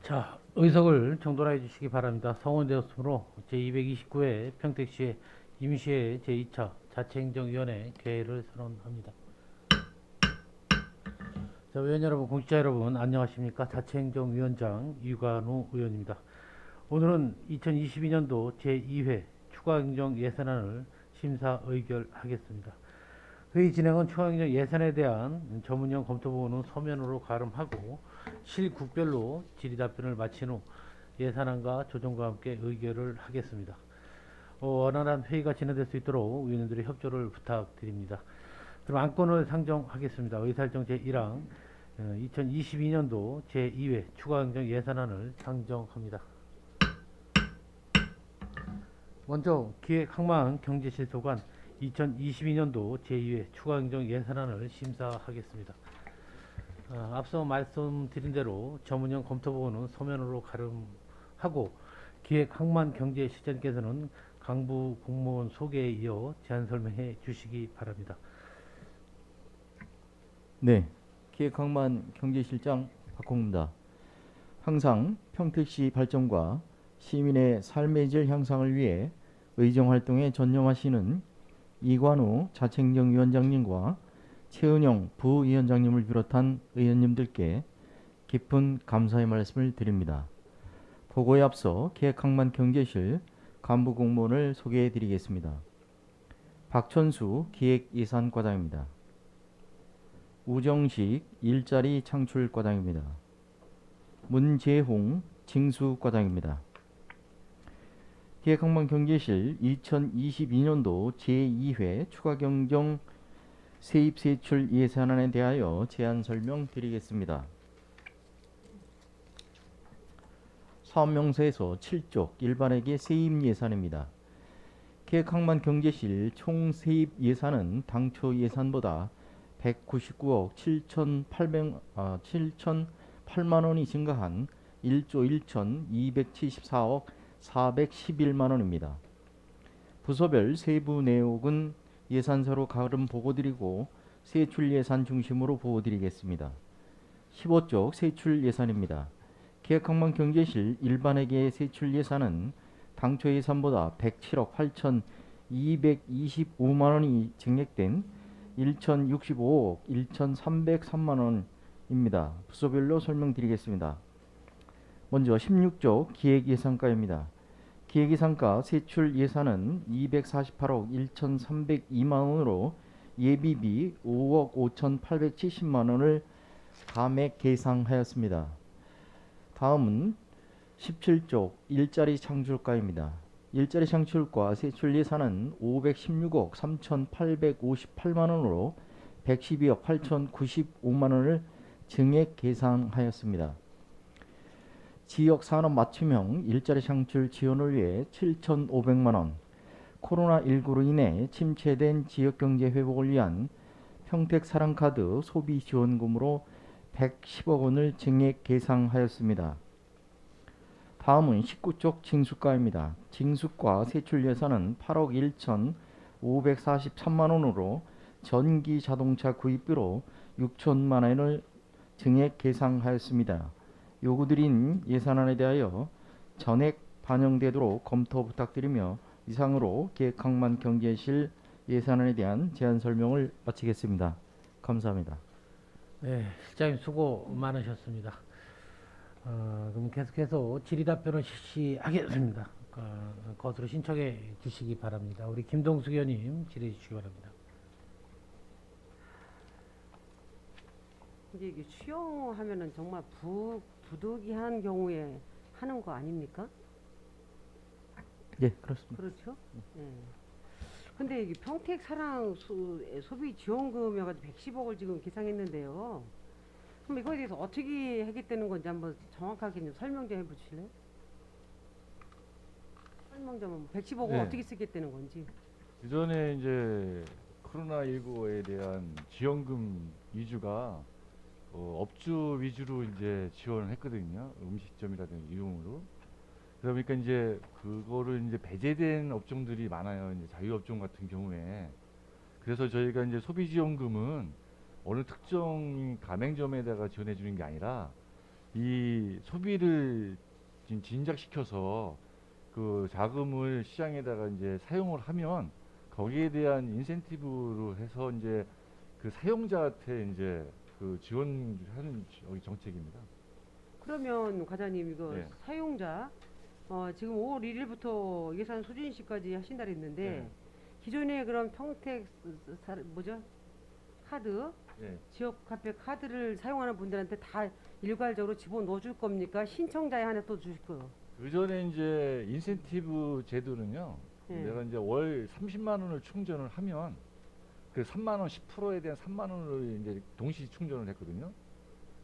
자, 의석을 정돈해 주시기 바랍니다. 성원되었으므로 제229회 평택시의 임시회 제2차 자치행정위원회 개회를 선언합니다. 자, 위원 여러분, 공직자 여러분, 안녕하십니까? 자치행정위원장 유관우 의원입니다. 오늘은 2022년도 제2회 추가행정 예산안을 심사 의결하겠습니다. 회의 진행은 추가행정 예산에 대한 전문용 검토 부분은 서면으로 가름하고 실국별로 질의 답변을 마친 후 예산안과 조정과 함께 의결을 하겠습니다. 원활한 회의가 진행될 수 있도록 위원님들의 협조를 부탁드립니다. 그럼 안건을 상정하겠습니다. 의사일정 제1항 2022년도 제2회 추가행정 예산안을 상정합니다. 먼저 기획항만경제실소관 2022년도 제2회 추가행정 예산안을 심사하겠습니다. 앞서 말씀드린 대로 전문용 검토보고는 서면으로 가름하고 기획항만경제실장께서는 강부 공무원 소개에 이어 제안 설명해 주시기 바랍니다. 네, 기획항만 경제실장 박홍입니다. 항상 평택시 발전과 시민의 삶의 질 향상을 위해 의정활동에 전념하시는 이관우 자치행정위원장님과 최은영 부위원장님을 비롯한 의원님들께 깊은 감사의 말씀을 드립니다. 보고에 앞서 기획항만 경제실 간부 공무원을 소개해 드리겠습니다. 박천수 기획예산과장입니다. 우정식 일자리 창출과장입니다. 문재홍 징수과장입니다. 기획항만경제실 2022년도 제2회 추가경정 세입세출 예산안에 대하여 제안 설명드리겠습니다. 사업명세에서 7쪽 일반회계 세입 예산입니다. 기획항만경제실 총 세입 예산은 당초 예산보다 199억 7,008만 원이 증가한 1조 1,274억 411만 원입니다. 부서별 세부 내역은 예산서로 가름 보고드리고 세출 예산 중심으로 보고드리겠습니다. 15쪽 세출 예산입니다. 기획항만 경제실 일반회계 세출 예산은 당초 예산보다 107억 8,225만 원이 증액된 1,065억 1,303만 원입니다. 부서별로 설명드리겠습니다. 먼저 16조 기획예산가입니다. 기획예산가 세출 예산은 248억 1,302만 원으로 예비비 5억 5,870만 원을 감액 계상하였습니다. 다음은 17조 일자리 창출가입니다. 일자리 창출과 세출 예산은 516억 3,858만 원으로 112억 8,095만 원을 증액 계상하였습니다. 지역산업 맞춤형 일자리 창출 지원을 위해 7,500만 원, 코로나19로 인해 침체된 지역경제 회복을 위한 평택사랑카드 소비지원금으로 110억 원을 증액 계상하였습니다. 다음은 19쪽 징수가입니다. 징수가 세출 예산은 8억 1,543만 원으로 전기 자동차 구입비로 6천만 원을 증액 계상하였습니다. 요구드린 예산안에 대하여 전액 반영되도록 검토 부탁드리며 이상으로 기획항만 경제실 예산안에 대한 제안 설명을 마치겠습니다. 감사합니다. 네, 실장님 수고 많으셨습니다. 그럼 계속해서 질의답변을 실시하겠습니다. 것으로 신청해 주시기 바랍니다. 우리 김동숙 의원님 질의해 주시기 바랍니다. 이제 이게 수용하면은 정말 부득이한 경우에 하는 거 아닙니까? 예, 그렇습니다. 그렇죠? 네. 근데 이게 평택 사랑 소비 지원금 해가지고 110억을 지금 계상했는데요. 그럼 이거에 대해서 어떻게 하겠다는 건지 한번 정확하게 좀 설명 좀 해보실래요? 설명 좀 110억을 네. 어떻게 쓰겠다는 건지. 그전에 이제 코로나19에 대한 지원금 위주가 업주 위주로 이제 지원을 했거든요. 음식점이라든지 이용으로. 그러니까 이제 그거를 이제 배제된 업종들이 많아요. 이제 자유업종 같은 경우에. 그래서 저희가 이제 소비지원금은 어느 특정 가맹점에다가 지원해 주는 게 아니라 이 소비를 진작시켜서 그 자금을 시장에다가 이제 사용을 하면 거기에 대한 인센티브로 해서 이제 그 사용자한테 이제 그 지원하는 정책입니다. 그러면 과장님 이거 네. 사용자 지금 5월 1일부터 예산 소진 시까지 하신다 그랬는데 네. 기존에 그럼 평택 뭐죠? 카드 예. 지역 카페 카드를 사용하는 분들한테 다 일괄적으로 집어넣어 줄 겁니까? 신청자에 한해 또 주실 거요. 그 전에 이제 인센티브 제도는요. 네. 내가 이제 월 30만 원을 충전을 하면 그 3만 원 10%에 대한 3만 원을 이제 동시 충전을 했거든요.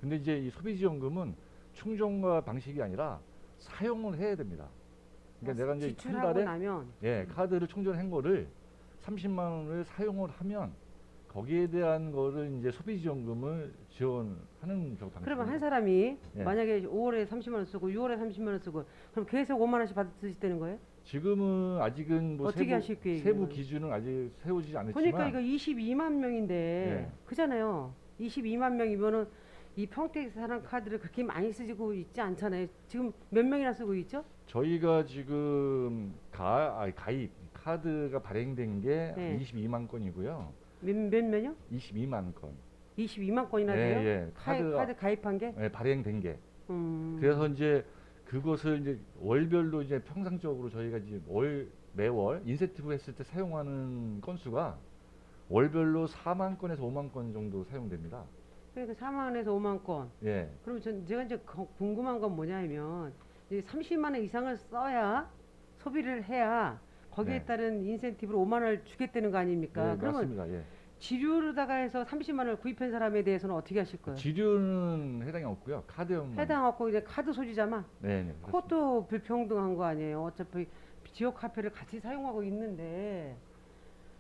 근데 이제 이 소비지원금은 충전과 방식이 아니라 사용을 해야 됩니다. 그러니까 내가 이제 한 지출하고 달에 나면 카드를 충전한 거를 30만 원을 사용을 하면 거기에 대한 거를 이제 소비지원금을 지원하는 방식입니다. 그러면 한 사람이 예. 만약에 5월에 30만 원 쓰고 6월에 30만 원 쓰고 그럼 계속 5만 원씩 받으시다는 거예요? 지금은 아직은 뭐 어떻게 하실 계획이에요? 세부 기준은 아직 세우지 않았지만 보니까 이거 22만 명인데 네. 그잖아요. 22만 명이면은 이 평택 사랑 카드를 그렇게 많이 쓰고 있지 않잖아요. 지금 몇 명이나 쓰고 있죠? 저희가 지금 가입 카드가 발행된 게 네. 22만 건이고요. 몇 명이요? 22만 건. 22만 건이나 예, 돼요? 예. 카드 가입한 게? 예, 발행된 게. 음. 그래서 이제 그것을 이제 월별로 이제 평상적으로 저희가 이제 매월 인센티브 했을 때 사용하는 건수가 월별로 4만 건에서 5만 건 정도 사용됩니다. 그러니까 4만원에서 5만 건. 예. 그러면 제가 이제 궁금한 건 뭐냐면 이제 30만 원 이상을 써야 소비를 해야 거기에 네. 따른 인센티브로 5만 원을 주겠다는 거 아닙니까? 네, 그러면 맞습니다. 예. 지류로다가 해서 30만 원을 구입한 사람에 대해서는 어떻게 하실 거예요? 지류는 해당이 없고요. 카드용만. 해당 없고 이제 카드 소지자만 네, 네. 그렇습니다. 그것도 불평등한 거 아니에요? 어차피 지역 카페를 같이 사용하고 있는데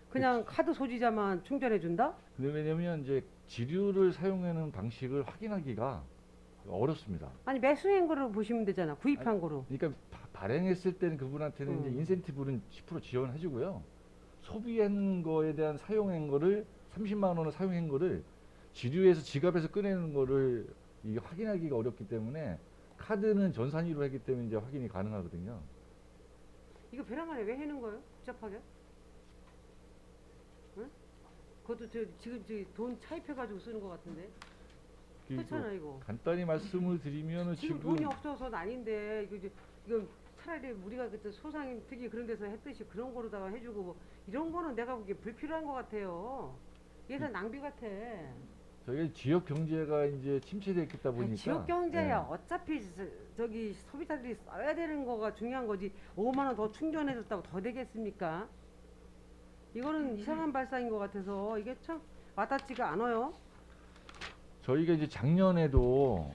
그냥 카드 소지자만 충전해 준다? 근데 왜냐면 이제 지류를 사용하는 방식을 확인하기가 어렵습니다. 아니 매수한 거로 보시면 되잖아. 구입한 거로. 그러니까 발행했을 때는 그분한테는 이제 인센티브는 10% 지원해주고요. 소비한 거에 대한 사용한 거를 30만 원을 사용한 거를 지류에서 지갑에서 꺼내는 거를 이게 확인하기가 어렵기 때문에 카드는 전산위로 했기 때문에 이제 확인이 가능하거든요. 이거 벼랑간에 왜 해는 거예요? 복잡하게? 응? 그것도 지금 돈 차입해가지고 쓰는 것 같은데. 그렇잖아 이거. 간단히 말씀을 드리면은 지금 지금 돈이 없어서는 아닌데 이거 차라리 우리가 그때 소상인 특히 그런 데서 했듯이 그런 거로다가 해주고 뭐 이런 거는 내가 보기에 불필요한 것 같아요. 예산 낭비 같아. 저희 지역 경제가 이제 침체됐다 보니까 지역 경제야 예. 어차피 저기 소비자들이 써야 되는 거가 중요한 거지. 5만 원 더 충전해줬다고 더 되겠습니까? 이거는 이상한 발상인 것 같아서 이게 참 와닿지가 않아요. 저희가 이제 작년에도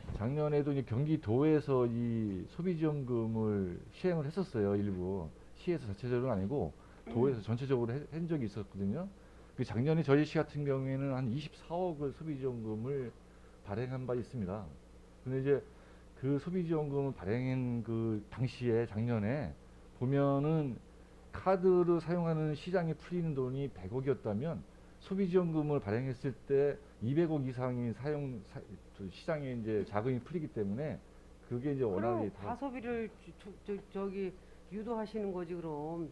이제 경기도에서 이 소비지원금을 시행을 했었어요. 일부 시에서 자체적으로는 아니고 도에서 전체적으로 한 적이 있었거든요. 그 작년에 저희 시 같은 경우에는 한 24억을 소비지원금을 발행한 바 있습니다. 근데 이제 그 소비지원금을 발행한 그 당시에 작년에 보면은 카드를 사용하는 시장에 풀리는 돈이 100억이었다면 소비지원금을 발행했을 때 200억 이상이 시장에 이제 자금이 풀리기 때문에 그게 이제 워낙에 그럼 과소비를 저기 유도하시는 거지 그럼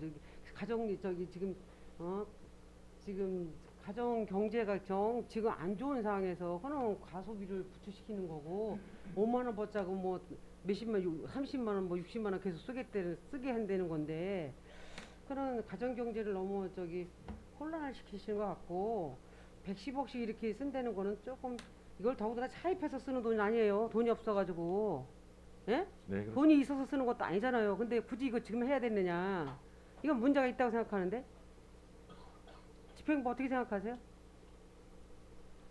지금 가정 경제가 지금 안 좋은 상황에서 그럼 과소비를 부추시키는 거고 5만 원 받자고 뭐 몇십만 30만 원 뭐 60만 원 계속 쓰게 한다는 건데 그런 가정 경제를 너무 혼란을 시키시는 것 같고 110억씩 이렇게 쓴다는 거는 조금 이걸 더군다나 차입해서 쓰는 돈이 아니에요. 돈이 없어가지고 예? 네, 그렇습니다. 돈이 있어서 쓰는 것도 아니잖아요. 근데 굳이 이거 지금 해야 되느냐? 이건 문제가 있다고 생각하는데 집행부 어떻게 생각하세요?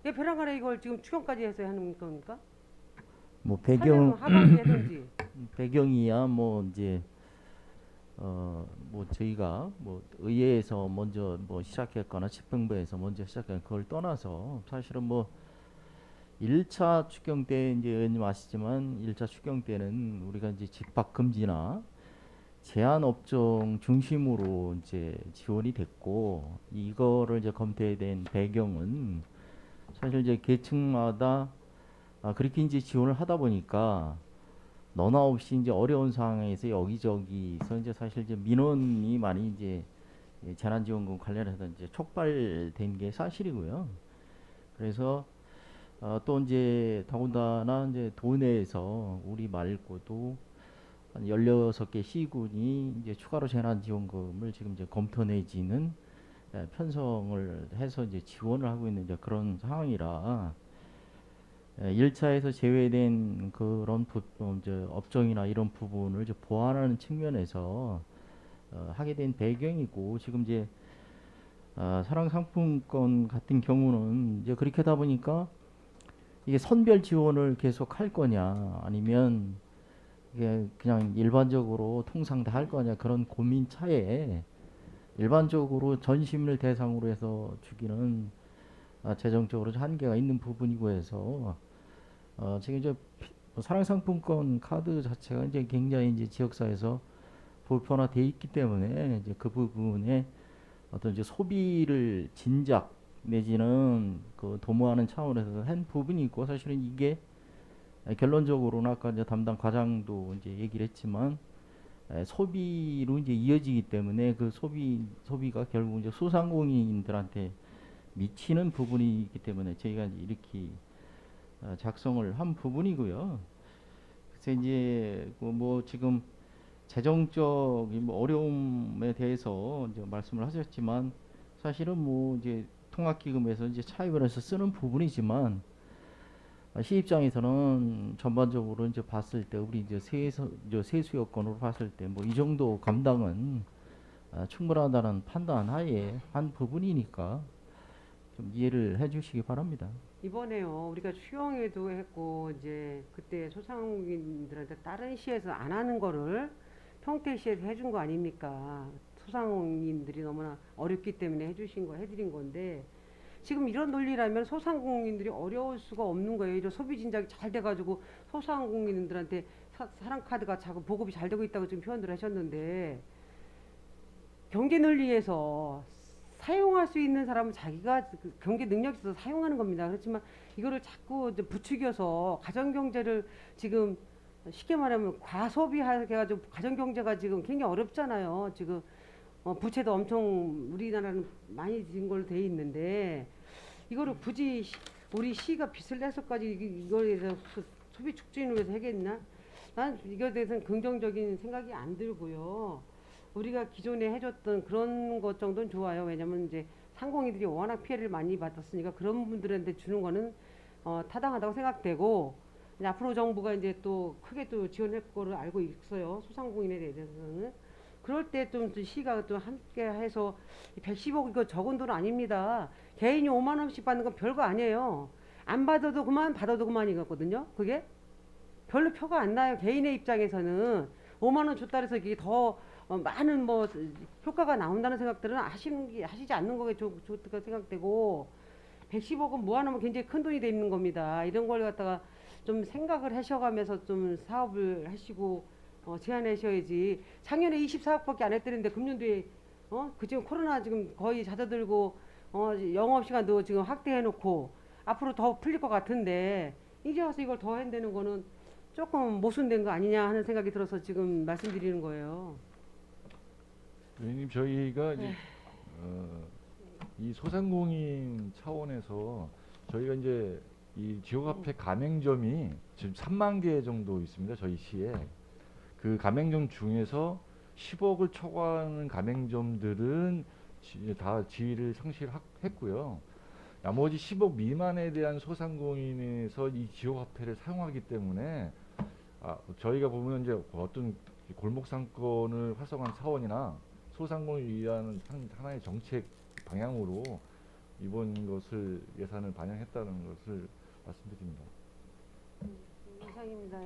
왜 벼랑간에 이걸 지금 추경까지 해서 하는 겁니까? 뭐 하려면 하반기 해든지. 배경이야 뭐 이제 뭐 저희가 뭐 의회에서 먼저 뭐 시작했거나 집행부에서 먼저 시작한 그걸 떠나서 사실은 뭐 1차 추경 때 이제 의원님 아시지만 1차 추경 때는 우리가 이제 집합 금지나 제한 업종 중심으로 이제 지원이 됐고 이거를 이제 검토해야 된 배경은 사실 이제 계층마다 그렇게 이제 지원을 하다 보니까 너나 없이 이제 어려운 상황에서 여기저기서 이제 사실 이제 민원이 많이 이제 재난지원금 관련해서 이제 촉발된 게 사실이고요. 그래서 또 이제 더군다나 이제 도내에서 우리 말고도 한 16개 시군이 이제 추가로 재난지원금을 지금 이제 검토 내지는 편성을 해서 이제 지원을 하고 있는 이제 그런 상황이라 1차에서 제외된 그런 이제 업종이나 이런 부분을 이제 보완하는 측면에서 하게 된 배경이고 지금 이제 사랑상품권 같은 경우는 이제 그렇게 하다 보니까 이게 선별 지원을 계속 할 거냐 아니면 이게 그냥 일반적으로 통상 다 할 거냐 그런 고민 차에 일반적으로 전 시민을 대상으로 해서 주기는 재정적으로 한계가 있는 부분이고 해서 지금 이제 사랑상품권 카드 자체가 이제 굉장히 이제 지역사회에서 보편화돼 있기 때문에 이제 그 부분에 어떤 이제 소비를 진작 내지는 그 도모하는 차원에서 한 부분이 있고 사실은 이게 결론적으로는 아까 이제 담당 과장도 이제 얘기를 했지만 소비로 이제 이어지기 때문에 그 소비가 결국 이제 소상공인들한테 미치는 부분이 있기 때문에 저희가 이제 이렇게 작성을 한 부분이고요. 그래서 이제 그 뭐 지금 재정적인 뭐 어려움에 대해서 이제 말씀을 하셨지만 사실은 뭐 이제 통합기금에서 이제 차입을 해서 쓰는 부분이지만 시 입장에서는 전반적으로 이제 봤을 때 우리 이제 세수 여건으로 봤을 때 뭐 이 정도 감당은 충분하다는 판단 하에 한 부분이니까 좀 이해를 해주시기 바랍니다. 이번에요 우리가 수영회도 했고 이제 그때 소상공인들한테 다른 시에서 안 하는 거를 평택시에서 해준 거 아닙니까? 소상공인들이 너무나 어렵기 때문에 해드린 건데 지금 이런 논리라면 소상공인들이 어려울 수가 없는 거예요. 이런 소비 진작이 잘 돼가지고 소상공인들한테 사랑카드가 자꾸 보급이 잘 되고 있다고 지금 표현들 하셨는데 경제 논리에서 사용할 수 있는 사람은 자기가 그 경제 능력이 있어서 사용하는 겁니다. 그렇지만 이거를 자꾸 이제 부추겨서 가정경제를 지금 쉽게 말하면 과소비하게 해가지고 가정경제가 지금 굉장히 어렵잖아요. 지금 부채도 엄청 우리나라는 많이 진 걸로 돼 있는데 이거를 굳이 우리 시가 빚을 내서까지 이거에 대해서 소비 촉진을 위해서 하겠나? 난 이거에 대해서는 긍정적인 생각이 안 들고요. 우리가 기존에 해줬던 그런 것 정도는 좋아요. 왜냐면 이제 상공인들이 워낙 피해를 많이 받았으니까 그런 분들한테 주는 거는 타당하다고 생각되고 이제 앞으로 정부가 이제 또 크게 또 지원할 거를 알고 있어요. 소상공인에 대해서는. 그럴 때 좀 시가 또 함께 해서 110억 이거 적은 돈 아닙니다. 개인이 5만 원씩 받는 건 별거 아니에요. 안 받아도 그만 받아도 그만이거든요. 그게 별로 표가 안 나요. 개인의 입장에서는 5만 원 줬다 해서 이게 더 많은 뭐 효과가 나온다는 생각들은 하시지 않는 거가 좋다고 생각되고 110억은 모아놓으면 굉장히 큰 돈이 되는 겁니다. 이런 걸 갖다가 좀 생각을 하셔가면서 좀 사업을 하시고 제안하셔야지. 작년에 24억밖에 안 했다는데 금년도에 그 지금 코로나 지금 거의 잦아들고 영업 시간도 지금 확대해놓고 앞으로 더 풀릴 것 같은데 이제 와서 이걸 더 한다는 거는 조금 모순된 거 아니냐 하는 생각이 들어서 지금 말씀드리는 거예요. 의원님 저희가 이제 이 소상공인 차원에서 저희가 이제 이 지역화폐 가맹점이 지금 3만 개 정도 있습니다. 저희 시에. 그 가맹점 중에서 10억을 초과하는 가맹점들은 다 지위를 상실했고요. 나머지 10억 미만에 대한 소상공인에서 이 지역화폐를 사용하기 때문에 저희가 보면 이제 어떤 골목 상권을 활성화한 차원이나 소상공인을 위한 하나의 정책 방향으로 이번 것을 예산을 반영했다는 것을 말씀드립니다. 이상입니다.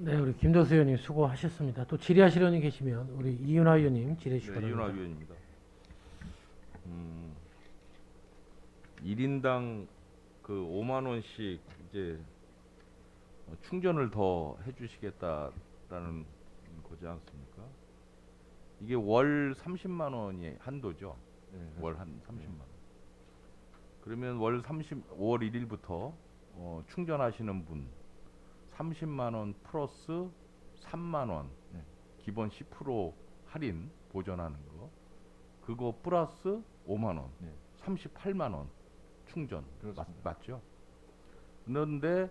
네, 우리 김도수 의원님 수고하셨습니다. 또 질의하실 의원이 계시면 우리 이윤화 의원님 질의해 주시기 네, 바랍니다. 이윤화 위원입니다. 1인당 그 5만 원씩 이제 충전을 더 해주시겠다라는 거지 않습니까? 이게 월 30만 원이 한도죠. 네, 월 한 30만 원. 그러면 월 5월 1일부터 충전하시는 분 30만 원 플러스 3만 원 네. 기본 10% 할인 보전하는 거 그거 플러스 5만 원 네. 38만 원 충전 그렇습니다. 맞죠? 그런데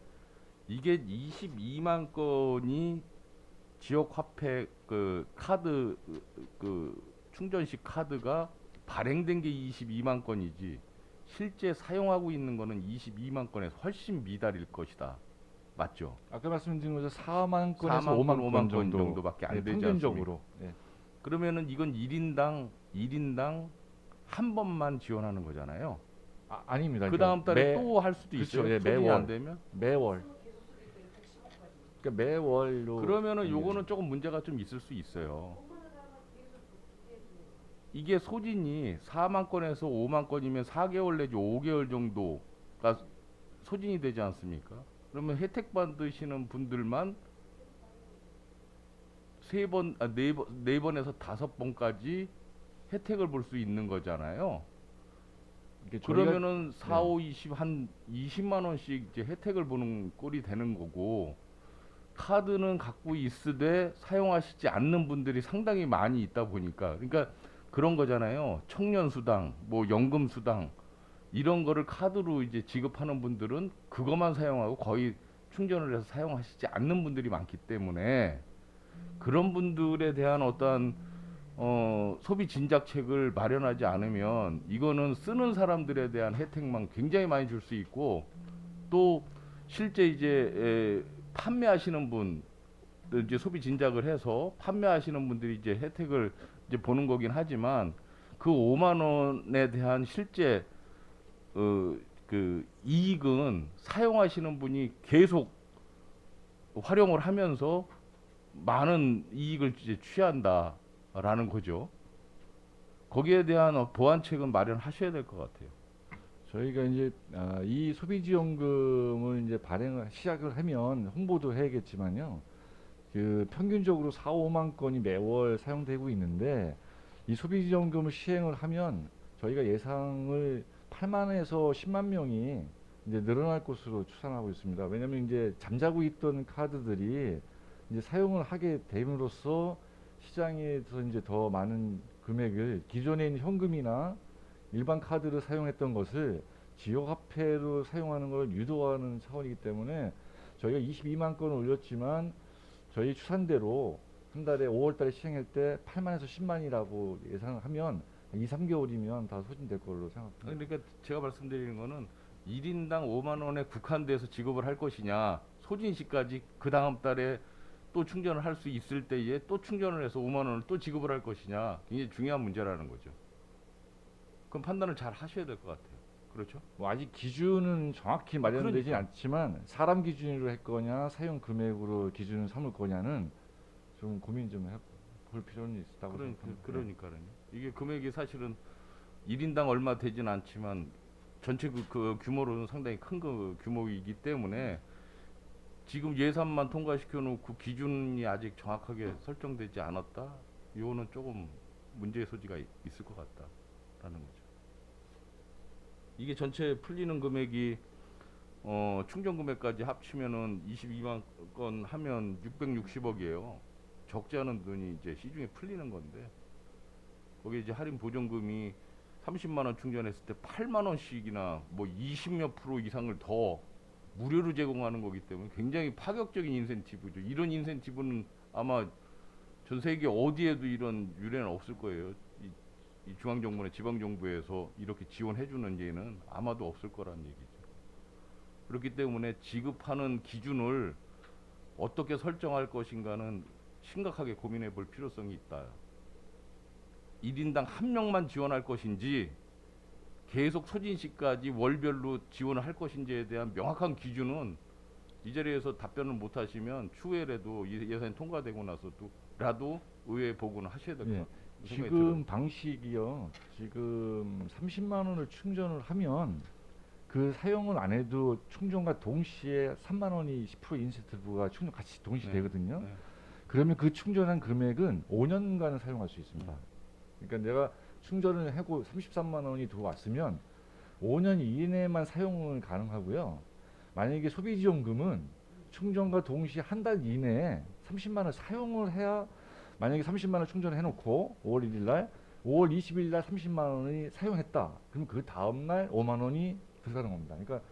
이게 22만 건이 지역 화폐 그 카드 그 충전식 카드가 발행된 게 22만 건이지 실제 사용하고 있는 거는 22만 건에서 훨씬 미달일 것이다. 맞죠? 아까 말씀드린 것처럼 4만 건에서 4만 5만 건, 건 5만 건 정도 정도밖에 안 네, 되지 평균적으로. 네. 그러면은 이건 1인당 한 번만 지원하는 거잖아요. 아닙니다. 그 다음 달에 매- 또 할 수도 그렇죠. 있어요. 예, 소진이 매월. 안 되면. 매월. 그러니까 매월로. 그러면은 요거는 조금 문제가 좀 있을 수 있어요. 이게 소진이 4만 건에서 5만 건이면 4개월 내지 5개월 정도가 소진이 되지 않습니까? 그러면 혜택 받으시는 분들만 네 번에서 5번까지 혜택을 볼 수 있는 거잖아요. 이게 저희가- 그러면은 4, 5, 20, 한 20만 원씩 이제 혜택을 보는 꼴이 되는 거고 카드는 갖고 있으되 사용하시지 않는 분들이 상당히 많이 있다 보니까 그러니까 그런 거잖아요. 청년 수당, 뭐 연금 수당 이런 거를 카드로 이제 지급하는 분들은 그것만 사용하고 거의 충전을 해서 사용하시지 않는 분들이 많기 때문에 그런 분들에 대한 어떠한 소비 진작책을 마련하지 않으면 이거는 쓰는 사람들에 대한 혜택만 굉장히 많이 줄 수 있고 또 실제 이제 판매하시는 분 이제 소비 진작을 해서 판매하시는 분들이 이제 혜택을 이제 보는 거긴 하지만 그 5만 원에 대한 실제 그 이익은 사용하시는 분이 계속 활용을 하면서 많은 이익을 이제 취한다라는 거죠. 거기에 대한 보완책은 마련하셔야 될 것 같아요. 저희가 이제 이 소비지원금을 이제 발행을 시작을 하면 홍보도 해야겠지만요. 그 평균적으로 4, 5만 건이 매월 사용되고 있는데 이 소비지원금을 시행을 하면 저희가 예상을 8만에서 10만 명이 이제 늘어날 것으로 추산하고 있습니다. 왜냐하면 이제 잠자고 있던 카드들이 이제 사용을 하게 됨으로써 시장에서 이제 더 많은 금액을 기존에 있는 현금이나 일반 카드를 사용했던 것을 지역 화폐로 사용하는 걸 유도하는 차원이기 때문에 저희가 22만 건을 올렸지만 저희 추산대로 한 달에 5월 달에 시행할 때 8만에서 10만이라고 예상을 하면 2, 3개월이면 다 소진될 걸로 생각합니다. 그러니까 제가 말씀드리는 거는 1인당 5만 원에 국한돼서 지급을 할 것이냐 소진 시까지 그 다음 달에 또 충전을 할 수 있을 때에 또 충전을 해서 5만 원을 또 지급을 할 것이냐 굉장히 중요한 문제라는 거죠. 그럼 판단을 잘 하셔야 될 것 같아요. 그렇죠? 뭐 아직 기준은 정확히 마련되지 그러니까. 않지만 사람 기준으로 할 거냐 사용 금액으로 기준을 삼을 거냐는 좀 고민 좀 해볼 필요는 있다고 생각합니다. 그러니까요. 이게 금액이 사실은 1인당 얼마 되진 않지만 전체 그 규모로는 상당히 큰 그 규모이기 때문에 지금 예산만 통과시켜 놓고 기준이 아직 정확하게 설정되지 않았다. 이거는 조금 문제의 소지가 있을 것 같다라는 거죠. 이게 전체 풀리는 금액이 충전 금액까지 합치면은 22만 건 하면 660억이에요. 적지 않은 돈이 이제 시중에 풀리는 건데 거기에 이제 할인 보존금이 30만 원 충전했을 때 8만 원씩이나 뭐 20몇 프로 이상을 더 무료로 제공하는 거기 때문에 굉장히 파격적인 인센티브죠. 이런 인센티브는 아마 전 세계 어디에도 이런 유례는 없을 거예요. 이 중앙정부나 지방정부에서 이렇게 지원해주는 예는 아마도 없을 거란 얘기죠. 그렇기 때문에 지급하는 기준을 어떻게 설정할 것인가는 심각하게 고민해 볼 필요성이 있다. 1인당 한 명만 지원할 것인지 계속 소진 시까지 월별로 지원을 할 것인지에 대한 명확한 기준은 이 자리에서 답변을 못 하시면 추후에라도 예산이 통과되고 나서도라도 의회 보고는 하셔야 될 것 예. 같아요. 지금 방식이요. 지금 30만 원을 충전을 하면 그 사용을 안 해도 충전과 동시에 3만 원이 10% 인센티브가 충전 같이 동시에 네. 되거든요. 네. 그러면 그 충전한 금액은 5년간을 사용할 수 있습니다. 그러니까 내가 충전을 하고 33만 원이 들어왔으면 5년 이내만 사용을 가능하고요. 만약에 소비지원금은 충전과 동시에 한 달 이내에 30만 원 사용을 해야, 만약에 30만 원 충전을 해놓고 5월 1일 날 5월 20일 날 30만 원이 사용했다. 그럼 그 다음 날 5만 원이 들어가는 겁니다. 그러니까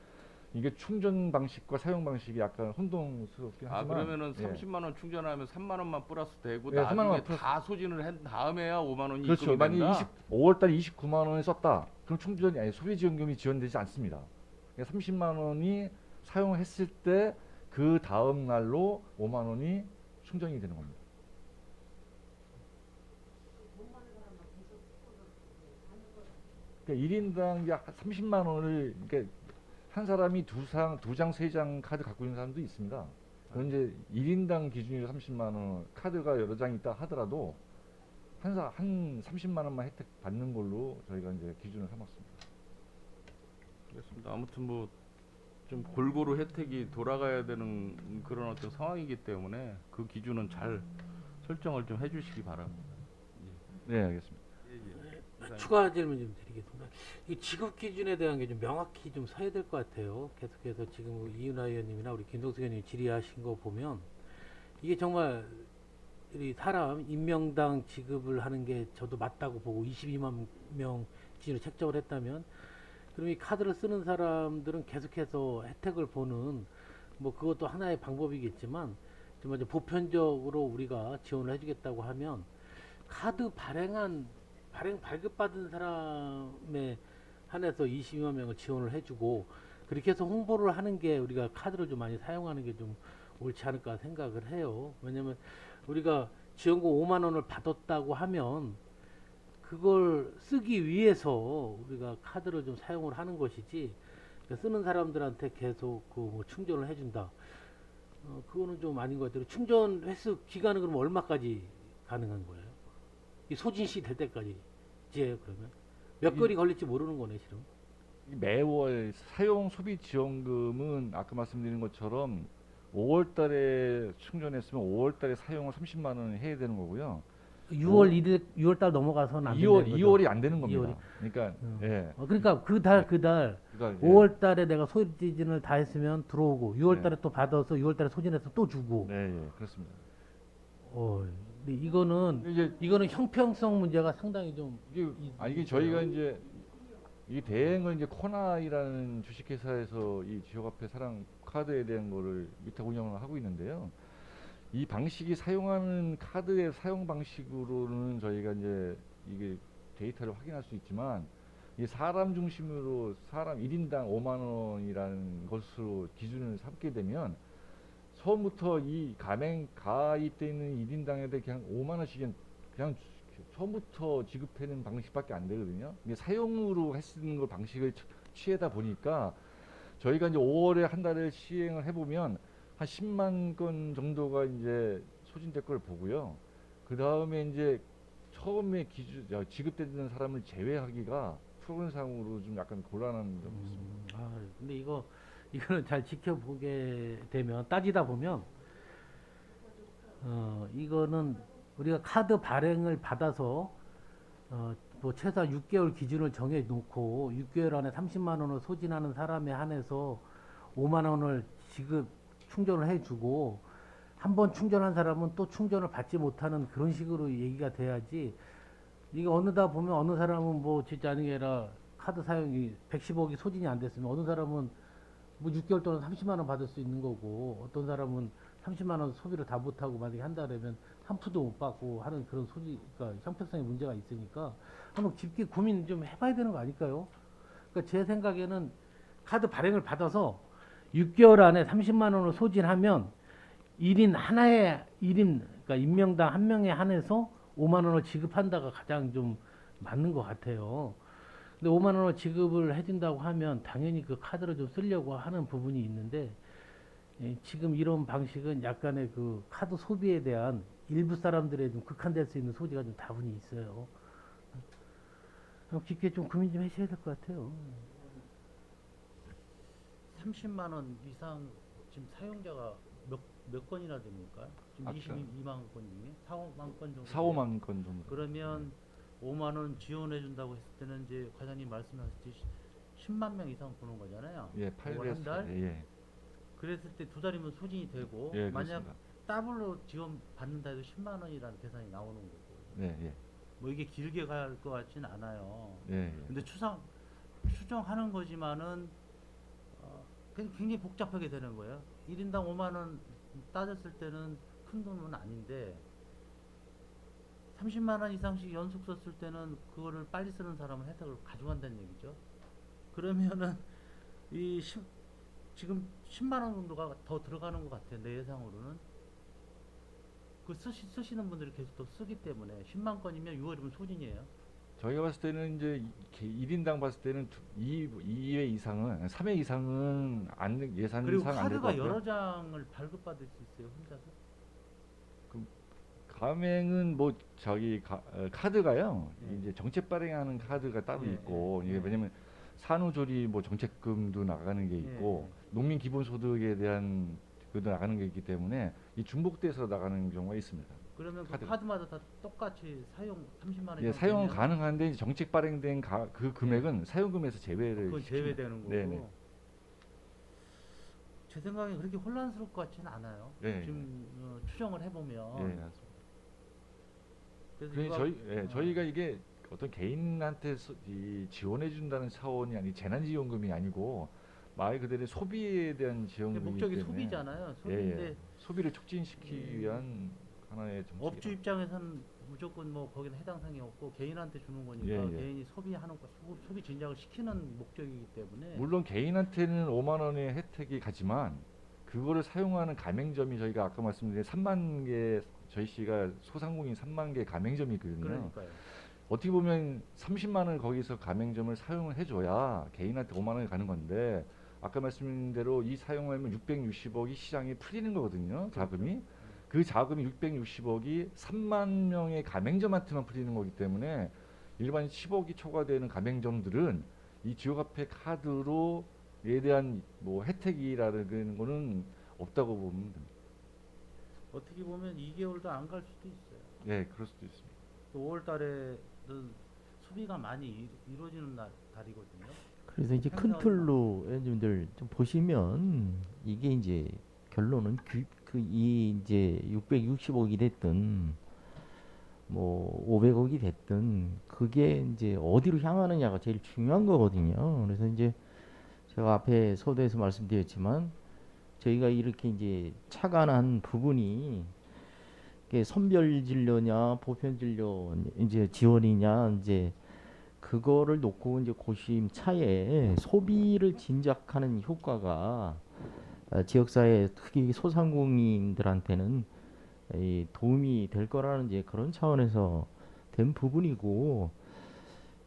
이게 충전 방식과 사용 방식이 약간 혼동스럽긴 아, 하지만, 그러면은 예. 30만 원 충전하면 3만 원만 플러스 되고 예, 3만 원 나중에 플러스. 다 소진을 한 다음에야 5만 원이 그렇죠. 입금이 만약에 된다. 5월 달에 29만 원을 썼다. 그럼 충전이 아니 소비지원금이 지원되지 않습니다. 그러니까 30만 원이 사용했을 때 그 다음 날로 5만 원이 충전이 되는 겁니다. 그러니까 1인당 30만 원을, 그러니까 한 사람이 두 장, 세 장 카드 갖고 있는 사람도 있습니다. 그건 이제 1인당 기준으로 30만 원, 카드가 여러 장 있다 하더라도 한 30만 원만 혜택 받는 걸로 저희가 이제 기준을 삼았습니다. 그렇습니다. 아무튼 뭐 좀 골고루 혜택이 돌아가야 되는 그런 어떤 상황이기 때문에 그 기준은 잘 설정을 좀 해주시기 바랍니다. 네, 알겠습니다. 추가 질문 좀 드리겠습니다. 이 지급 기준에 대한 게 좀 명확히 좀 서야 될 것 같아요. 계속해서 지금 이윤아 의원님이나 우리 김동수 의원님 질의하신 거 보면 이게 정말 이 사람 임명당 지급을 하는 게 저도 맞다고 보고 22만 명 기준으로 책정을 했다면, 그럼 이 카드를 쓰는 사람들은 계속해서 혜택을 보는, 뭐 그것도 하나의 방법이겠지만 정말 이제 보편적으로 우리가 지원을 해주겠다고 하면 카드 발급받은 사람에 한해서 22만 명을 지원을 해주고, 그렇게 해서 홍보를 하는 게 우리가 카드를 좀 많이 사용하는 게 좀 옳지 않을까 생각을 해요. 왜냐면 우리가 지원금 5만 원을 받았다고 하면 그걸 쓰기 위해서 우리가 카드를 좀 사용을 하는 것이지, 그러니까 쓰는 사람들한테 계속 그 뭐 충전을 해준다. 그거는 좀 아닌 것 같아요. 충전 횟수 기간은 그럼 얼마까지 가능한 거예요? 이 소진시 될 때까지 이제 그러면 몇 개월이 걸릴지 모르는 거네 실은. 매월 사용 소비 지원금은 아까 말씀드린 것처럼 5월 달에 충전했으면 5월 달에 사용을 30만 원을 해야 되는 거고요. 6월 1일 6월 달 넘어가서는 안 2월, 된다는 거죠. 2월이 안 되는 겁니다. 2월이. 그러니까 예. 그러니까 그 달 그러니까 5월 달에 내가 소진을 다 했으면 들어오고 6월 네. 달에 또 받아서 6월 달에 소진해서 또 주고. 네, 예, 그렇습니다. 근데 이거는 이제 형평성 문제가 상당히 좀 이게 저희가 이제 이 대행은 이제 코나이라는 주식회사에서 이 지역화폐 사랑 카드에 대한 거를 위탁 운영을 하고 있는데요. 이 방식이 사용하는 카드의 사용 방식으로는 저희가 이제 이게 데이터를 확인할 수 있지만, 이 사람 중심으로 사람 1인당 5만 원이라는 것으로 기준을 삼게 되면 처음부터 이 가입돼 있는 1인당에 대해 그냥 5만 원씩은 그냥 처음부터 지급하는 방식밖에 안 되거든요. 이게 사용으로 쓰는 걸 방식을 취하다 보니까 저희가 이제 5월에 한 달을 시행을 해보면 한 10만 건 정도가 이제 소진될 걸 보고요. 그 다음에 이제 처음에 지급되는 사람을 제외하기가 프로그램상으로 좀 약간 곤란한 점이 있습니다. 근데 이거는 잘 지켜보게 되면, 따지다 보면 이거는 우리가 카드 발행을 받아서 뭐 최소한 6개월 기준을 정해 놓고 6개월 안에 30만 원을 소진하는 사람에 한해서 5만 원을 충전을 해주고, 한 번 충전한 사람은 또 충전을 받지 못하는 그런 식으로 얘기가 돼야지, 이게 어느다 보면 어느 사람은 뭐 진짜 아니라 카드 사용이 110억이 소진이 안 됐으면 어느 사람은 뭐 6개월 동안 30만 원 받을 수 있는 거고, 어떤 사람은 30만 원 소비를 다 못하고 만약에 한 달에면 한 푼도 못 받고 하는 그런 그러니까 형평성의 문제가 있으니까 한번 깊게 고민 좀 해봐야 되는 거 아닐까요? 그러니까 제 생각에는 카드 발행을 받아서 6개월 안에 30만 원을 소진하면 1인 그러니까 임명당 한 명에 한해서 5만 원을 지급한다가 가장 좀 맞는 것 같아요. 근데 5만 원을 지급을 해준다고 하면 당연히 그 카드를 좀 쓰려고 하는 부분이 있는데, 지금 이런 방식은 약간의 그 카드 소비에 대한 일부 사람들의 좀 극한될 수 있는 소지가 좀 다분히 있어요. 깊게 좀 고민 좀 하셔야 될 것 같아요. 30만 원 이상 지금 사용자가 몇 건이나 됩니까? 지금 아까 22만 건 중에 4~5만 건 정도. 4~5만 건 정도. 그러면 5만 원 지원해 준다고 했을 때는 이제 과장님 말씀하셨듯이 10만 명 이상 보는 거잖아요. 예, 5월 한 달? 예. 그랬을 때 두 달이면 소진이 되고 예, 만약 그렇습니다. 더블로 지원 받는다 해도 10만 원이라는 계산이 나오는 거고. 네, 예, 뭐 이게 길게 갈 것 같지는 않아요. 예, 예. 근데 추정하는 거지만은 굉장히 복잡하게 되는 거예요. 1인당 5만 원 따졌을 때는 큰 돈은 아닌데 30만 원 이상씩 연속 썼을 때는 그거를 빨리 쓰는 사람은 혜택을 가져간다는 얘기죠. 그러면은 지금 10만 원 정도가 더 들어가는 것 같아요. 내 예상으로는. 그 쓰시는 분들이 계속 더 쓰기 때문에 10만 건이면 6월이면 소진이에요. 저희가 봤을 때는 이제 1인당 봤을 때는 2회 이상은 3회 이상은 예산상 그리고 안 될 것 카드가 같고요. 여러 장을 발급받을 수 있어요. 혼자서. 가맹은 뭐 카드가요. 예. 이제 정책 발행하는 카드가 따로 예, 있고 예, 이게 예. 왜냐면 산후조리 뭐 정책금도 나가는 게 있고 농민 기본소득에 대한 그도 나가는 게 있기 때문에 이 중복돼서 나가는 경우가 있습니다. 그러면 그 카드가. 카드마다 다 똑같이 사용 30만 원 예, 이상 사용은 되면 가능한데 이제 정책 발행된 그 금액은 사용금에서 제외를 그건 시킵니다. 제외되는 거고. 네네. 제 생각에 그렇게 혼란스러울 것 같지는 않아요. 네. 지금 추정을 해보면. 예, 맞습니다. 그래서 그래서 이거- 저희가 이게 어떤 개인한테 지원해 준다는 차원이 아니 재난지원금이 아니고 말 그대로 소비에 대한 근데 지원금이기 목적이 때문에 소비잖아요. 예, 소비인데 예. 소비를 促진시키기 위한 하나의 정책이다. 업주 입장에서는 무조건 뭐 거기는 해당 사항이 없고 개인한테 주는 거니까 예, 예. 개인이 소비하는 거 소비 진작을 시키는 목적이기 때문에 물론 개인한테는 5만 원의 혜택이 가지만 그거를 사용하는 가맹점이 저희가 아까 말씀드린 3만 개 저희 씨가 소상공인 3만 개 가맹점이 있거든요. 그러니까요. 어떻게 보면 30만 원을 거기서 가맹점을 사용을 해줘야 개인한테 5만 원이 가는 건데 아까 말씀드린 대로 이 사용하면 660억이 시장에 풀리는 거거든요. 자금이. 그 자금이 660억이 3만 명의 가맹점한테만 풀리는 거기 때문에 일반 10억이 초과되는 가맹점들은 이 지역화폐 카드로에 대한 뭐 혜택이라는 거는 없다고 보면 됩니다. 어떻게 보면 2개월도 안 갈 수도 있어요. 예, 그럴 수도 있습니다. 또 5월 달에는 소비가 많이 이루어지는 달이거든요. 그래서 이제 큰 틀로 여러분들 좀 보시면 이게 이제 결론은 이 이제 660억이 됐든 뭐 500억이 됐든 그게 이제 어디로 향하느냐가 제일 중요한 거거든요. 그래서 이제 제가 앞에 서두에서 말씀드렸지만 저희가 이렇게 이제 착안한 부분이 이게 선별 진료냐 보편 진료 이제 지원이냐 이제 그거를 놓고 이제 고심 차에 소비를 진작하는 효과가 지역사회 특히 소상공인들한테는 이 도움이 될 거라는 이제 그런 차원에서 된 부분이고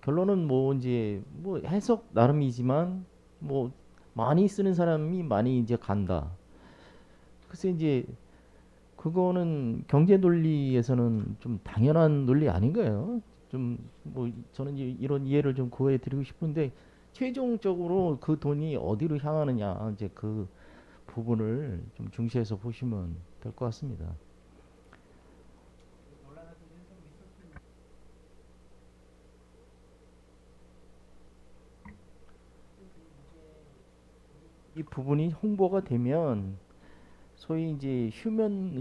결론은 뭐 이제 뭐 해석 나름이지만 뭐 많이 쓰는 사람이 많이 이제 간다. 그래서 이제 그거는 경제 논리에서는 좀 당연한 논리 아닌가요? 좀 뭐 저는 이제 이런 이해를 좀 구해 드리고 싶은데 최종적으로 그 돈이 어디로 향하느냐 이제 그 부분을 좀 중시해서 보시면 될 것 같습니다. 이 부분이 홍보가 되면 소위 이제 휴면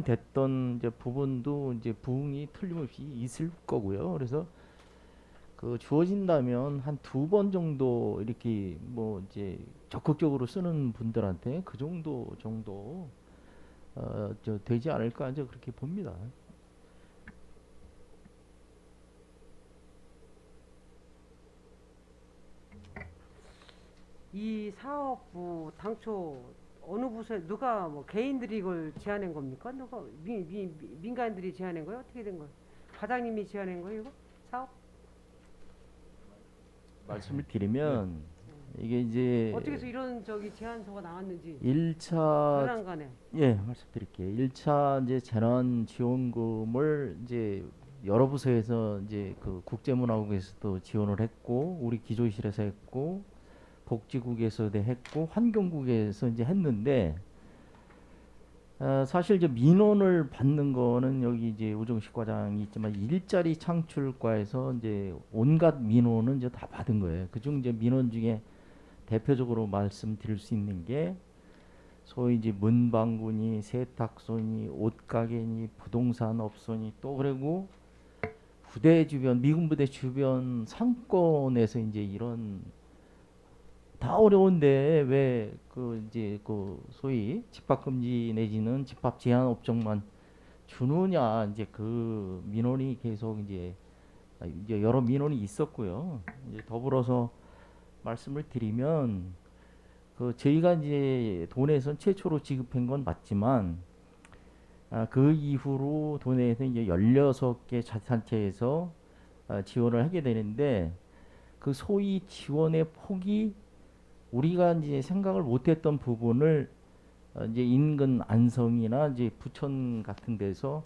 됐던 이제 부분도 이제 부응이 틀림없이 있을 거고요. 그래서 그 주어진다면 한 2번 정도 이렇게 뭐 이제 적극적으로 쓰는 분들한테 그 정도 저 되지 않을까 이제 그렇게 봅니다. 이 사업부 당초 어느 부서에 누가 뭐 개인들이 이걸 제안한 겁니까? 누가 민간인들이 제안한 거예요? 어떻게 된 거예요? 과장님이 제안한 거예요, 이거? 사업? 말씀을 드리면 이게 이제 어떻게 해서 이런 제안서가 나왔는지 1차 현황간에 예, 말씀드릴게요. 1차 이제 재난 지원금을 이제 여러 부서에서 이제 그 국제문화국에서도 지원을 했고 우리 기조실에서 했고 복지국에서도 했고 환경국에서 이제 했는데 사실 이제 민원을 받는 거는 여기 이제 우정식 과장이 있지만 일자리 창출과에서 이제 온갖 민원은 이제 다 받은 거예요. 그중 이제 민원 중에 대표적으로 말씀드릴 수 있는 게 소위 이제 문방구니 세탁소니 옷가게니 부동산 업소니 또 그리고 부대 주변 미군 부대 주변 상권에서 이제 이런 다 어려운데 왜 그 이제 그 소위 집합 금지 내지는 집합 제한 업종만 주느냐 이제 그 민원이 계속 이제 여러 민원이 있었고요. 이제 더불어서 말씀을 드리면 그 저희가 이제 도내에서 최초로 지급한 건 맞지만 그 이후로 도내에서 이제 16개 자치단체에서 지원을 하게 되는데 그 소위 지원의 폭이 우리가 이제 생각을 못했던 부분을 이제 인근 안성이나 이제 부천 같은 데서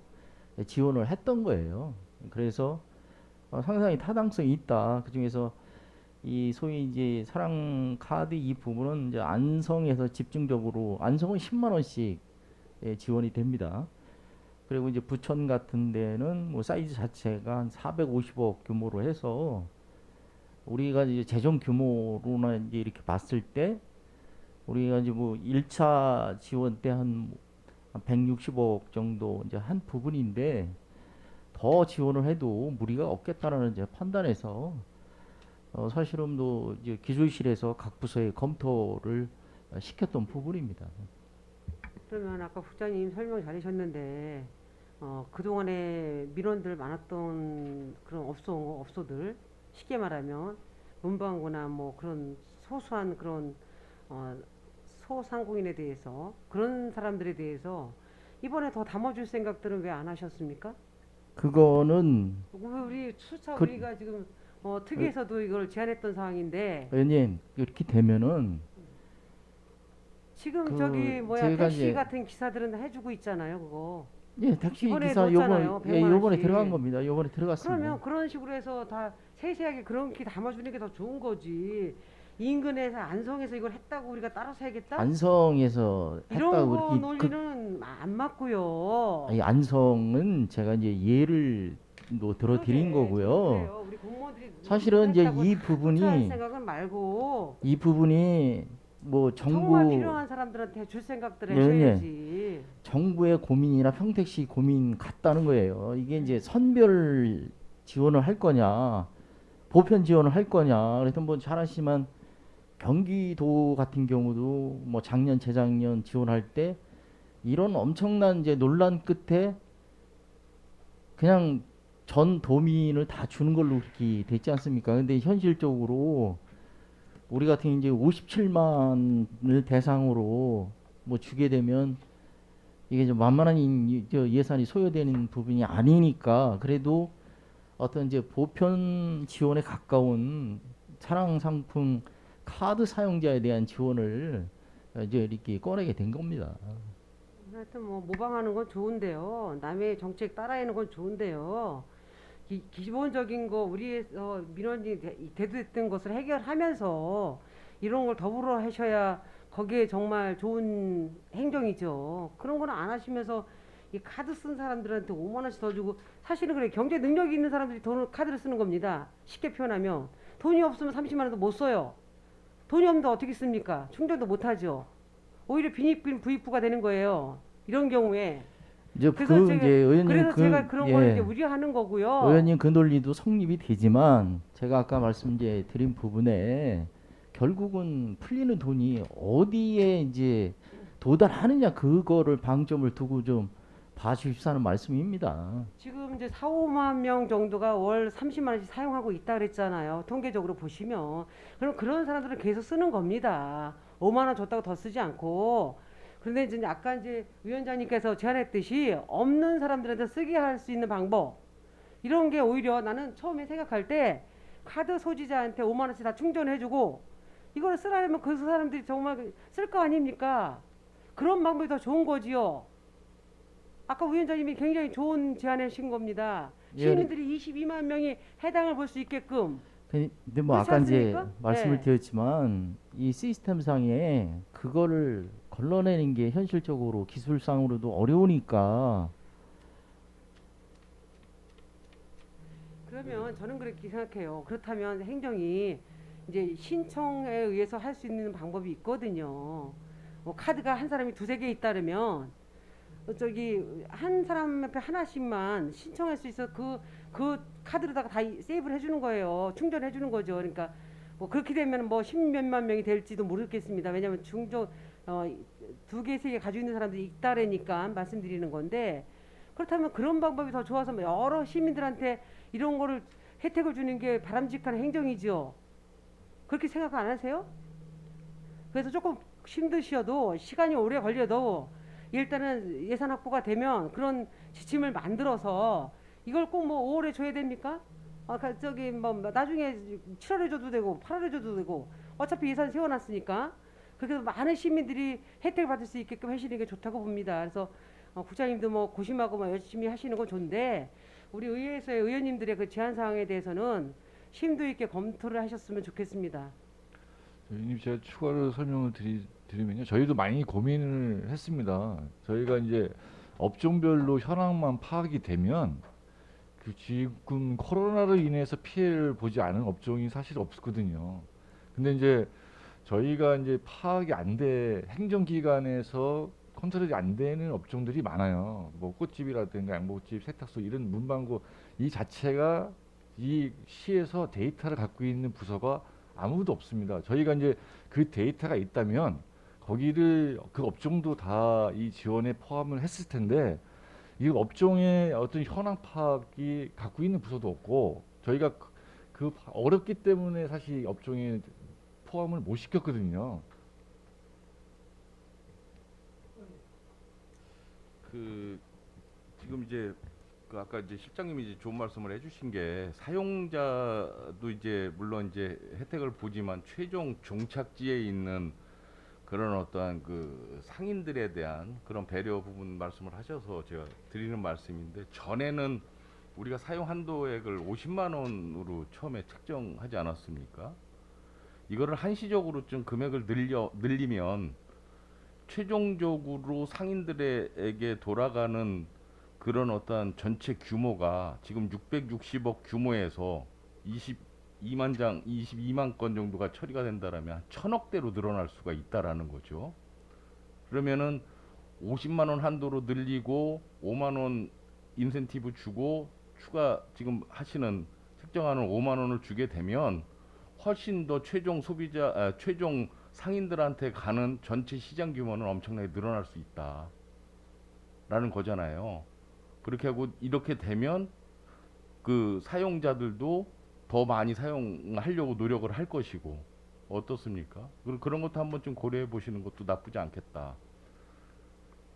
지원을 했던 거예요. 그래서 상당히 타당성이 있다. 그 중에서 이 소위 이제 사랑 카드 이 부분은 이제 안성에서 집중적으로 안성은 10만 원씩 지원이 됩니다. 그리고 이제 부천 같은 데는 뭐 사이즈 자체가 한 450억 규모로 해서 우리가 이제 재정 규모로나 이제 이렇게 봤을 때 우리가 이제 뭐 1차 지원 때 한 160억 정도 이제 한 부분인데 더 지원을 해도 무리가 없겠다라는 이제 판단에서 사실은 또 이제 기조실에서 각 부서에 검토를 시켰던 부분입니다. 그러면 아까 국장님 설명 잘하셨는데 그동안에 민원들 많았던 그런 업소들 쉽게 말하면 문방구나 뭐 그런 소소한 그런 소상공인에 대해서 그런 사람들에 대해서 이번에 더 담아줄 생각들은 왜 안 하셨습니까? 그거는 우리 수차 그- 우리가 지금 특위에서도 이걸 제안했던 상황인데 의원님 이렇게 되면은 지금 그 저기 뭐야 저희가 택시 이제- 같은 기사들은 해주고 있잖아요 그거. 예 택시 이번에 기사 넣었잖아요, 요번 100만 요번에 원씩. 들어간 겁니다. 요번에 들어갔습니다. 그러면 그런 식으로 해서 다 세세하게 그렇게 담아주는 게 더 좋은 거지. 인근에서 안성에서 이걸 했다고 우리가 따라서 해야겠다? 안성에서 이런 했다고 거 이렇게 논리는 안 맞고요. 아니, 안성은 제가 이제 예를 들어드린 거고요. 그래요. 우리 공무원들이 사실은 이제 했다고 이 할 부분이 생각은 말고 이 부분이 뭐 정말 정부 필요한 사람들한테 줄 생각들을 네, 네. 하셔야지. 정부의 고민이나 평택시 고민 같다는 거예요. 이게 이제 선별 지원을 할 거냐, 보편 지원을 할 거냐. 그래서 뭐 잘 아시지만 경기도 같은 경우도 뭐 작년, 재작년 지원할 때 이런 엄청난 이제 논란 끝에 그냥 전 도민을 다 주는 걸로 그렇게 됐지 않습니까? 근데 현실적으로 우리 같은 이제 57만을 대상으로 뭐 주게 되면 이게 좀 만만한 예산이 소요되는 부분이 아니니까 그래도 어떤 이제 보편 지원에 가까운 사랑 상품 카드 사용자에 대한 지원을 이제 이렇게 꺼내게 된 겁니다. 하여튼 뭐 모방하는 건 좋은데요. 남의 정책 따라하는 건 좋은데요. 기본적인 거 우리에서 민원이 대두됐던 것을 해결하면서 이런 걸 더불어 하셔야 거기에 정말 좋은 행정이죠. 그런 거는 안 하시면서 이 카드 쓴 사람들한테 5만 원씩 더 주고 사실은 그래 경제 능력이 있는 사람들이 돈을 카드를 쓰는 겁니다. 쉽게 표현하면 돈이 없으면 30만 원도 못 써요. 돈이 없는데 어떻게 씁니까? 충전도 못 하죠. 오히려 빈익빈 부익부가 되는 거예요. 이런 경우에. 이제 그래서 그 제가, 이제 의원님 그래서 제가 그런 걸 예. 이제 우려하는 거고요. 의원님 그 논리도 성립이 되지만 제가 아까 말씀드린 부분에 결국은 풀리는 돈이 어디에 이제 도달하느냐 그거를 방점을 두고 좀 봐주십사는 말씀입니다. 지금 이제 4, 5만 명 정도가 월 30만 원씩 사용하고 있다 그랬잖아요. 통계적으로 보시면. 그럼 그런 사람들은 계속 쓰는 겁니다. 5만 원 줬다고 더 쓰지 않고. 그런데 이제 아까 이제 위원장님께서 제안했듯이 없는 사람들한테 쓰게 할 수 있는 방법. 이런 게 오히려 나는 처음에 생각할 때 카드 소지자한테 5만 원씩 다 충전해주고 이걸 쓰라면 그 사람들이 정말 쓸 거 아닙니까? 그런 방법이 더 좋은 거지요. 아까 위원장님이 굉장히 좋은 제안하신 겁니다. 예. 시민들이 22만 명이 해당을 볼 수 있게끔. 근데 뭐 그렇지 아까 이제 않습니까? 말씀을 네. 드렸지만 이 시스템상에 그거를 걸러내는 게 현실적으로 기술상으로도 어려우니까 그러면 저는 그렇게 생각해요. 그렇다면 행정이 이제 신청에 의해서 할 수 있는 방법이 있거든요. 뭐 카드가 한 사람이 두세 개 있다면 저기 한 사람 앞에 하나씩만 신청할 수 있어 그 카드로다가 다 세이브를 해주는 거예요. 충전해 주는 거죠. 그러니까 뭐 그렇게 되면 뭐 십몇만 명이 될지도 모르겠습니다. 왜냐하면 중저 두 개, 세 개 가지고 있는 사람들이 있다라니까 말씀드리는 건데, 그렇다면 그런 방법이 더 좋아서 여러 시민들한테 이런 거를 혜택을 주는 게 바람직한 행정이죠. 그렇게 생각 안 하세요? 그래서 조금 힘드셔도 시간이 오래 걸려도 일단은 예산 확보가 되면 그런 지침을 만들어서 이걸 꼭 뭐 5월에 줘야 됩니까? 저기 뭐 나중에 7월에 줘도 되고 8월에 줘도 되고 어차피 예산 세워놨으니까 그렇게 해서 많은 시민들이 혜택을 받을 수 있게끔 하시는 게 좋다고 봅니다. 그래서 국장님도 뭐 고심하고 뭐 열심히 하시는 건 좋은데 우리 의회에서의 의원님들의 그 제안 사항에 대해서는 심도 있게 검토를 하셨으면 좋겠습니다. 의원님, 제가 추가로 설명을 드리면요. 저희도 많이 고민을 했습니다. 저희가 이제 업종별로 현황만 파악이 되면 그 지금 코로나로 인해서 피해를 보지 않은 업종이 사실 없거든요. 근데 이제 저희가 이제 파악이 안 돼, 행정기관에서 컨트롤이 안 되는 업종들이 많아요. 뭐 꽃집이라든가 양복집, 세탁소 이런 문방구 이 자체가 이 시에서 데이터를 갖고 있는 부서가 아무도 없습니다. 저희가 이제 그 데이터가 있다면 거기를 그 업종도 다 이 지원에 포함을 했을 텐데 이 업종의 어떤 현황 파악이 갖고 있는 부서도 없고 저희가 그 어렵기 때문에 사실 업종에 포함을 못 시켰거든요. 그 지금 이제 그 아까 이제 실장님이 이제 좋은 말씀을 해주신 게 사용자도 이제 물론 이제 혜택을 보지만 최종 종착지에 있는 그런 어떠한 그 상인들에 대한 그런 배려 부분 말씀을 하셔서 제가 드리는 말씀인데, 전에는 우리가 사용 한도액을 50만 원으로 처음에 책정하지 않았습니까? 이거를 한시적으로 좀 금액을 늘리면 최종적으로 상인들에게 돌아가는 그런 어떠한 전체 규모가 지금 660억 규모에서 22만 건 정도가 처리가 된다라면 한 1000억대로 늘어날 수가 있다라는 거죠. 그러면은 50만 원 한도로 늘리고 5만 원 인센티브 주고 추가 지금 하시는 책정하는 5만 원을 주게 되면 훨씬 더 최종 최종 상인들한테 가는 전체 시장 규모는 엄청나게 늘어날 수 있다라는 거잖아요. 그렇게 하고 이렇게 되면 그 사용자들도 더 많이 사용하려고 노력을 할 것이고, 어떻습니까? 그런 것도 한번 좀 고려해 보시는 것도 나쁘지 않겠다.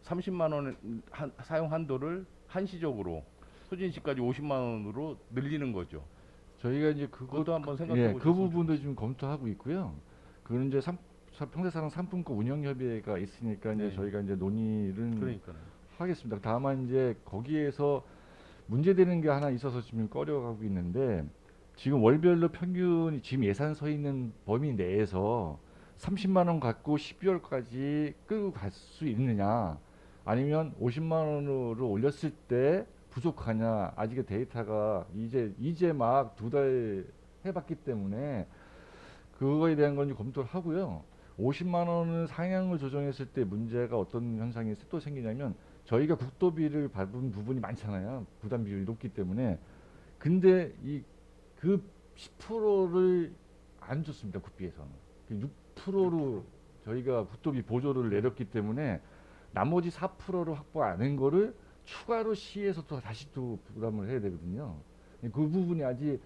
30만 원 사용 한도를 한시적으로 소진시까지 50만 원으로 늘리는 거죠. 저희가 이제 그것도 한번 생각해 예, 보셨으면 그 부분도 지금 검토하고 있고요. 그건 이제 평생사랑 상품권 운영협의회가 있으니까 이제 네. 저희가 이제 논의를 그러니까요. 하겠습니다. 다만 이제 거기에서 문제되는 게 하나 있어서 지금 꺼려가고 있는데, 지금 월별로 평균이 지금 예산 서 있는 범위 내에서 30만 원 갖고 12월까지 끌고 갈 수 있느냐, 아니면 50만 원으로 올렸을 때 부족하냐. 아직의 데이터가 이제 막 2달 해봤기 때문에 그거에 대한 건 검토를 하고요. 50만 원을 상향을 조정했을 때 문제가 어떤 현상이 또 생기냐면, 저희가 국도비를 받은 부분이 많잖아요. 부담 비율이 높기 때문에. 근데 그 10%를 안 줬습니다. 국비에서는. 6%로 저희가 국도비 보조를 내렸기 때문에 나머지 4%를 확보 안 한 거를 추가로 시에서 또 다시 또 부담을 해야 되거든요. 그 부분이 아직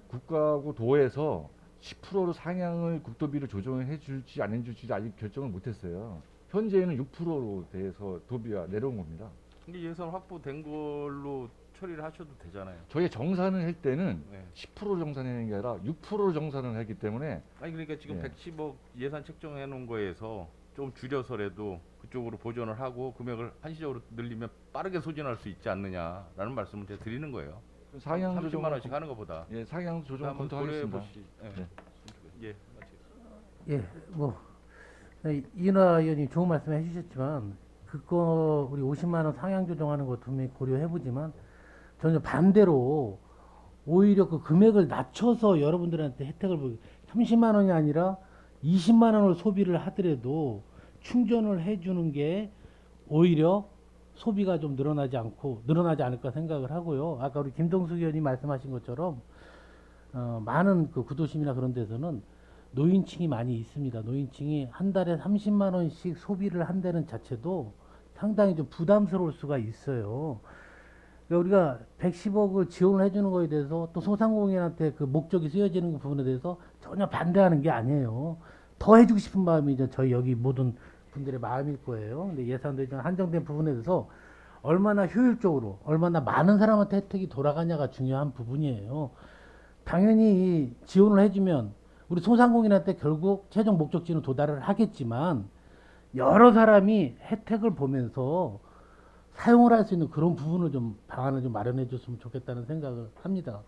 국가하고 도에서 10%로 상향을 국도비를 조정을 해줄지 안 해줄지 아직 결정을 못했어요. 현재는 6%로 대해서 도비가 내려온 겁니다. 근데 예산 확보된 걸로 처리를 하셔도 되잖아요. 저희 정산을 할 때는 네. 10% 정산하는 게 아니라 6% 정산을 했기 때문에 아니 그러니까 지금 예. 110억 예산 책정해 놓은 거에서 좀 줄여서라도 그쪽으로 보존을 하고 금액을 한시적으로 늘리면 빠르게 소진할 수 있지 않느냐라는 말씀을 제가 드리는 거예요. 상향 30만 조정 원씩 하는 것보다 예, 상향 조정 한번 검토하겠습니다. 고려해 보시. 네. 예, 마치겠습니다. 예, 뭐 이은하 의원님 좋은 말씀 해주셨지만 그거 우리 50만 원 상향 조정하는 거 분명히 고려해보지만 저는 반대로 오히려 그 금액을 낮춰서 여러분들한테 혜택을 30만 원이 아니라 20만 원을 소비를 하더라도 충전을 해주는 게 오히려 소비가 좀 늘어나지 않을까 생각을 하고요. 아까 우리 김동숙 의원이 말씀하신 것처럼 많은 그 구도심이나 그런 데서는 노인층이 많이 있습니다. 노인층이 한 달에 30만 원씩 소비를 한다는 자체도 상당히 좀 부담스러울 수가 있어요. 그러니까 우리가 110억을 지원을 해주는 거에 대해서 또 소상공인한테 그 목적이 쓰여지는 부분에 대해서 전혀 반대하는 게 아니에요. 더 해주고 싶은 마음이 이제 저희 여기 모든 분들의 마음일 거예요. 근데 예산도 좀 한정된 부분에 대해서 얼마나 효율적으로, 얼마나 많은 사람한테 혜택이 돌아가냐가 중요한 부분이에요. 당연히 지원을 해주면 우리 소상공인한테 결국 최종 목적지는 도달을 하겠지만 여러 사람이 혜택을 보면서 사용을 할 수 있는 그런 부분을 좀 방안을 좀 마련해 줬으면 좋겠다는 생각을 합니다.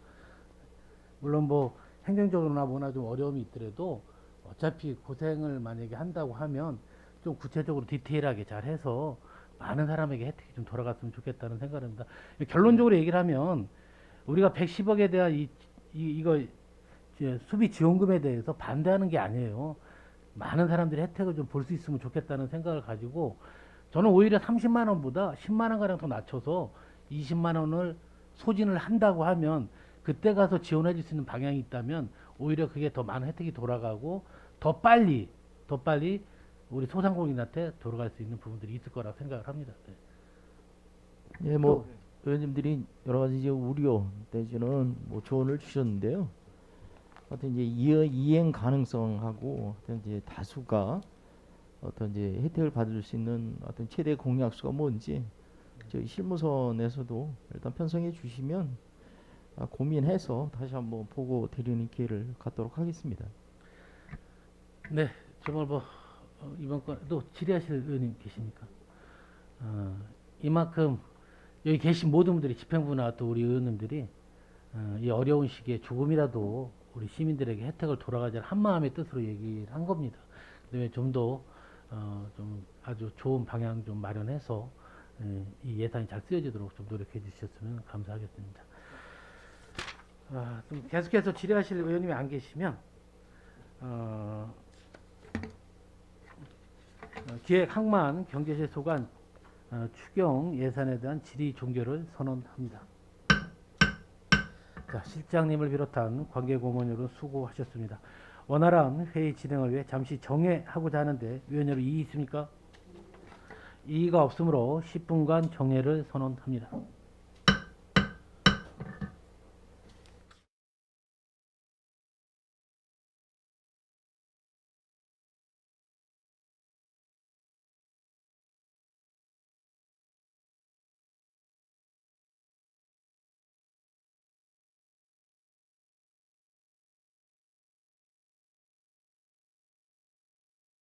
물론 뭐 행정적으로나 뭐나 좀 어려움이 있더라도 어차피 고생을 만약에 한다고 하면 좀 구체적으로 디테일하게 잘 해서 많은 사람에게 혜택이 좀 돌아갔으면 좋겠다는 생각을 합니다. 결론적으로 얘기를 하면 우리가 110억에 대한 이거 이제 수비 지원금에 대해서 반대하는 게 아니에요. 많은 사람들이 혜택을 좀 볼 수 있으면 좋겠다는 생각을 가지고 저는 오히려 30만 원보다 10만 원 가량 더 낮춰서 20만 원을 소진을 한다고 하면 그때 가서 지원해 줄 수 있는 방향이 있다면 오히려 그게 더 많은 혜택이 돌아가고 더 빨리 우리 소상공인한테 돌아갈 수 있는 부분들이 있을 거라고 생각을 합니다. 네. 예, 뭐 의원님들이 여러 가지 이제 우려 내지는 뭐 조언을 주셨는데요. 어떤 이제 이행 가능성하고 어떤 이제 다수가 어떤 이제 혜택을 받을 수 있는 어떤 최대 공약수가 뭔지 저희 실무선에서도 일단 편성해 주시면 고민해서 다시 한번 보고 드리는 기회를 갖도록 하겠습니다. 네, 정말 뭐 이번 건 또 질의하실 의원님 계십니까? 이만큼 여기 계신 모든 분들이 집행부나 또 우리 의원님들이 이 어려운 시기에 조금이라도 우리 시민들에게 혜택을 돌아가자는 한 마음의 뜻으로 얘기를 한 겁니다. 그다음에 좀 더 좀 아주 좋은 방향 좀 마련해서 이 예산이 잘 쓰여지도록 좀 노력해 주셨으면 감사하겠습니다. 좀 계속해서 질의하실 의원님이 안 계시면 기획 항만 경제실 소관 추경 예산에 대한 질의 종결을 선언합니다. 자, 실장님을 비롯한 관계고문으로 수고하셨습니다. 원활한 회의 진행을 위해 잠시 정회하고자 하는데 위원 여러분 이의 있습니까? 이의가 없으므로 10분간 정회를 선언합니다.